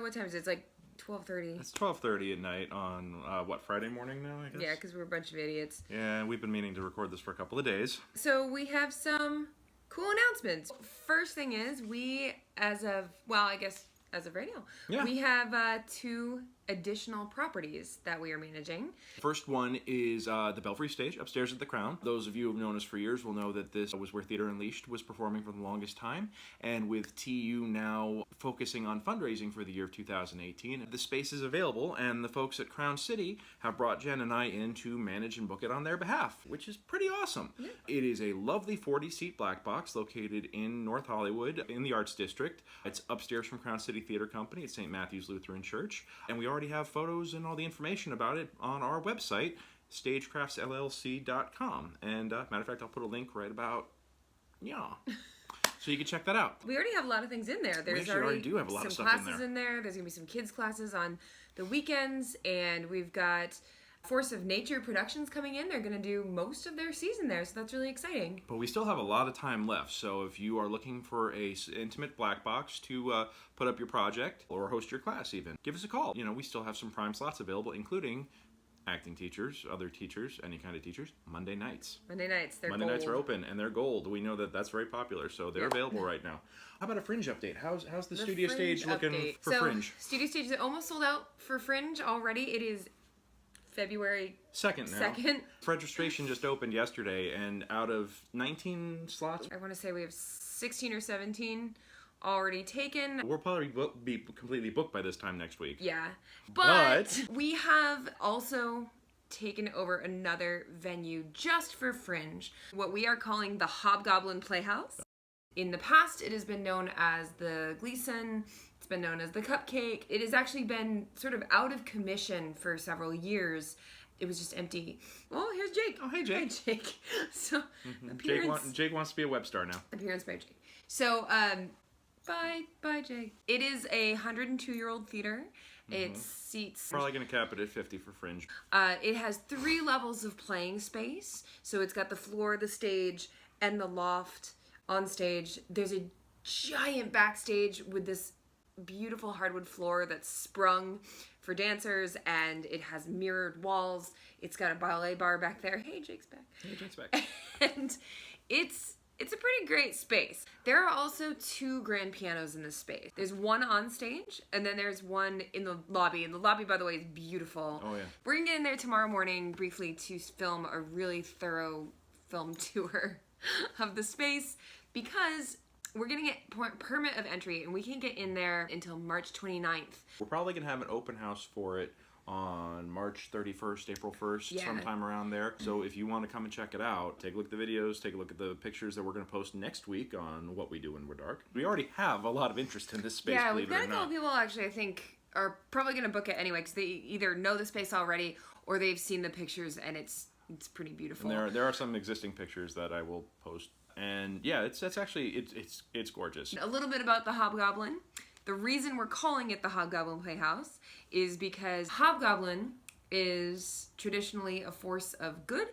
what time is it? It's like 12:30. It's 12:30 at night on, Friday morning now, I guess? Yeah, because we're a bunch of idiots. Yeah, we've been meaning to record this for a couple of days. So we have some cool announcements. First thing is, as of right now, we have 2 additional properties that we are managing. First one is the Belfry Stage upstairs at the Crown. Those of you who have known us for years will know that this was where Theater Unleashed was performing for the longest time. And with TU now focusing on fundraising for the year of 2018, the space is available, and the folks at Crown City have brought Jen and I in to manage and book it on their behalf, which is pretty awesome. Yeah. It is a lovely 40-seat black box located in North Hollywood in the Arts District. It's upstairs from Crown City Theater Company at St. Matthew's Lutheran Church. And we already have photos and all the information about it on our website, StageCraftsLLC.com. And matter of fact, I'll put a link right about, so you can check that out. We already have a lot of things in there. We already do have a lot of stuff in there. Some classes in there. There's going to be some kids classes on the weekends, and we've got Force of Nature Productions coming in. They're going to do most of their season there, so that's really exciting. But we still have a lot of time left, so if you are looking for a intimate black box to put up your project or host your class even, give us a call. We still have some prime slots available, including acting teachers, other teachers, any kind of teachers. Monday nights. Monday nights are open, and they're gold. We know that that's very popular, so they're available right now. How about a Fringe update? How's the Studio Stage looking for Fringe? Studio Stage is almost sold out for Fringe already. It is February 2nd now. 2nd. Registration just opened yesterday, and out of 19 slots, I want to say we have 16 or 17 already taken. We'll probably be completely booked by this time next week. Yeah. But we have also taken over another venue just for Fringe, what we are calling the Hobgoblin Playhouse. In the past, it has been known as the Gleason. It's been known as the Cupcake. It has actually been sort of out of commission for several years. It was just empty. Oh, here's Jake. Oh, hey, Jake. Hi, Jake. So, Jake wants to be a web star now. Appearance by Jake. So, bye, Jake. It is a 102-year-old theater. It seats... Probably going to cap it at 50 for Fringe. It has 3 levels of playing space. So it's got the floor, the stage, and the loft on stage. There's a giant backstage with this beautiful hardwood floor that's sprung for dancers, and it has mirrored walls. It's got a ballet bar back there. Hey, Jake's back. Hey, Jake's back. And it's a pretty great space. There are also 2 grand pianos in this space. There's one on stage, and then there's one in the lobby. And the lobby, by the way, is beautiful. Oh, yeah. We're going to get in there tomorrow morning briefly to film a really thorough film tour of the space, because we're going to get permit of entry, and we can get in there until March 29th. We're probably going to have an open house for it on March 31st, April 1st, sometime around there. So if you want to come and check it out, take a look at the videos, take a look at the pictures that we're going to post next week on What We Do When We're Dark. We already have a lot of interest in this space, believe it or not. Yeah, we've got a couple people actually, I think, are probably going to book it anyway, because they either know the space already or they've seen the pictures, and it's pretty beautiful. And there are some existing pictures that I will post. And yeah, it's gorgeous. A little bit about the Hobgoblin. The reason we're calling it the Hobgoblin Playhouse is because Hobgoblin is traditionally a force of good,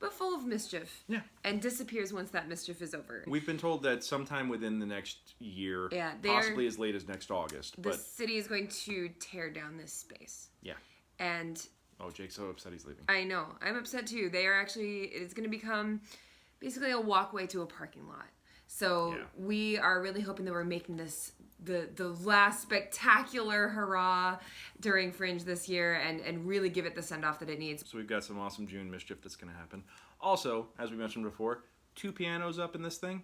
but full of mischief. Yeah. And disappears once that mischief is over. We've been told that sometime within the next year, possibly as late as next August. The city is going to tear down this space. Yeah. And... Oh, Jake's so upset he's leaving. I know. I'm upset too. It's going to become basically a walkway to a parking lot. So we are really hoping that we're making this the last spectacular hurrah during Fringe this year, and really give it the send-off that it needs. So we've got some awesome June mischief that's going to happen. Also, as we mentioned before, 2 pianos up in this thing.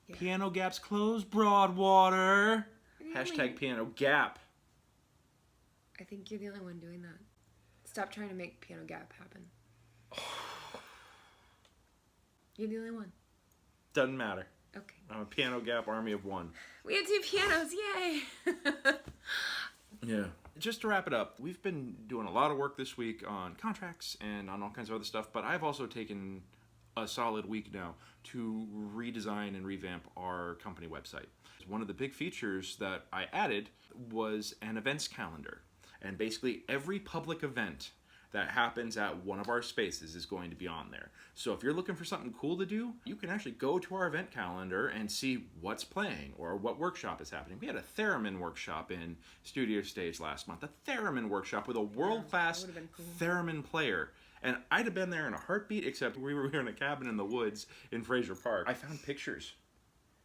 Yeah. Piano gaps closed, Broadwater. Really? # piano gap. I think you're the only one doing that. Stop trying to make piano gap happen. You're the only one. Doesn't matter. Okay. I'm a piano gap army of 1. We have 2 pianos, yay! Yeah. Just to wrap it up, we've been doing a lot of work this week on contracts and on all kinds of other stuff, but I've also taken a solid week now to redesign and revamp our company website. One of the big features that I added was an events calendar. And basically every public event that happens at one of our spaces is going to be on there. So if you're looking for something cool to do, you can actually go to our event calendar and see what's playing or what workshop is happening. We had a theremin workshop in Studio Stage last month, a theremin workshop with a world-class theremin player. And I'd have been there in a heartbeat, except we were in a cabin in the woods in Fraser Park. I found pictures.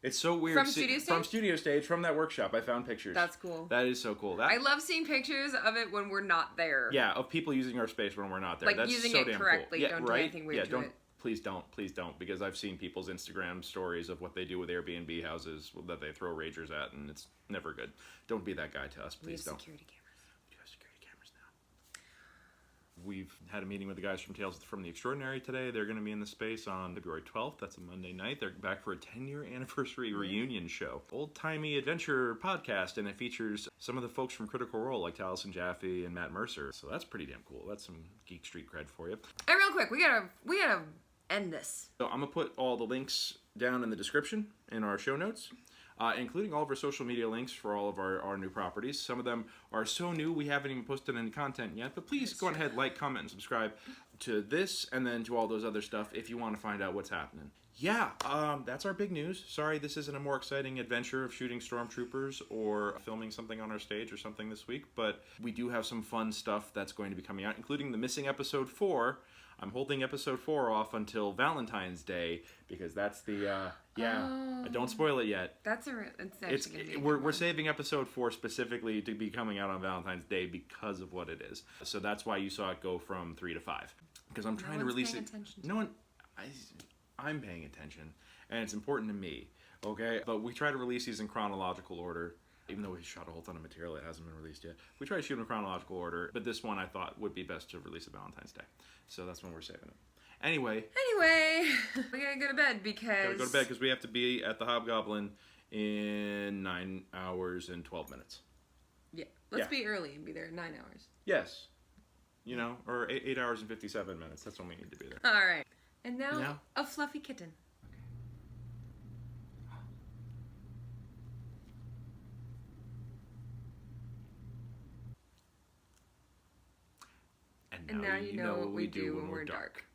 It's so weird. From Studio Stage? From Studio Stage, from that workshop, I found pictures. That's cool. That is so cool. I love seeing pictures of it when we're not there. Yeah, of people using our space when we're not there. Like That's using so it damn correctly. Cool. Yeah, don't do anything weird to it. Please don't, because I've seen people's Instagram stories of what they do with Airbnb houses that they throw ragers at, and it's never good. Don't be that guy to us, please don't. Security cameras. We do have security cameras now. We've had a meeting with the guys from Tales from the Extraordinary today. They're going to be in the space on February 12th. That's a Monday night. They're back for a 10-year anniversary reunion show. Old-timey adventure podcast, and it features some of the folks from Critical Role, like Taliesin Jaffe and Matt Mercer. So that's pretty damn cool. That's some Geek Street cred for you. And real quick, we gotta end this. So I'm going to put all the links down in the description in our show notes, including all of our social media links for all of our new properties. Some of them are so new we haven't even posted any content yet, but please go ahead, like, comment, and subscribe to this and then to all those other stuff if you want to find out what's happening. Yeah, that's our big news. Sorry this isn't a more exciting adventure of shooting stormtroopers or filming something on our stage or something this week, but we do have some fun stuff that's going to be coming out, including the missing episode 4. I'm holding episode 4 off until Valentine's Day because that's the don't spoil it yet. That's we're saving episode 4 specifically to be coming out on Valentine's Day because of what it is. So that's why you saw it go from 3 to 5, because I'm trying to release it. No one, I'm paying attention, and it's important to me. Okay, but we try to release these in chronological order. Even though we shot a whole ton of material that hasn't been released yet. We try to shoot them in chronological order, but this one I thought would be best to release at Valentine's Day. So that's when we're saving it. Anyway, we gotta go to bed because we have to be at the Hobgoblin in 9 hours and 12 minutes. Yeah, let's be early and be there in 9 hours. Yes. Or 8 hours and 57 minutes. That's when we need to be there. All right. And now a Fluffy Kitten. And now you know what we do when we're dark.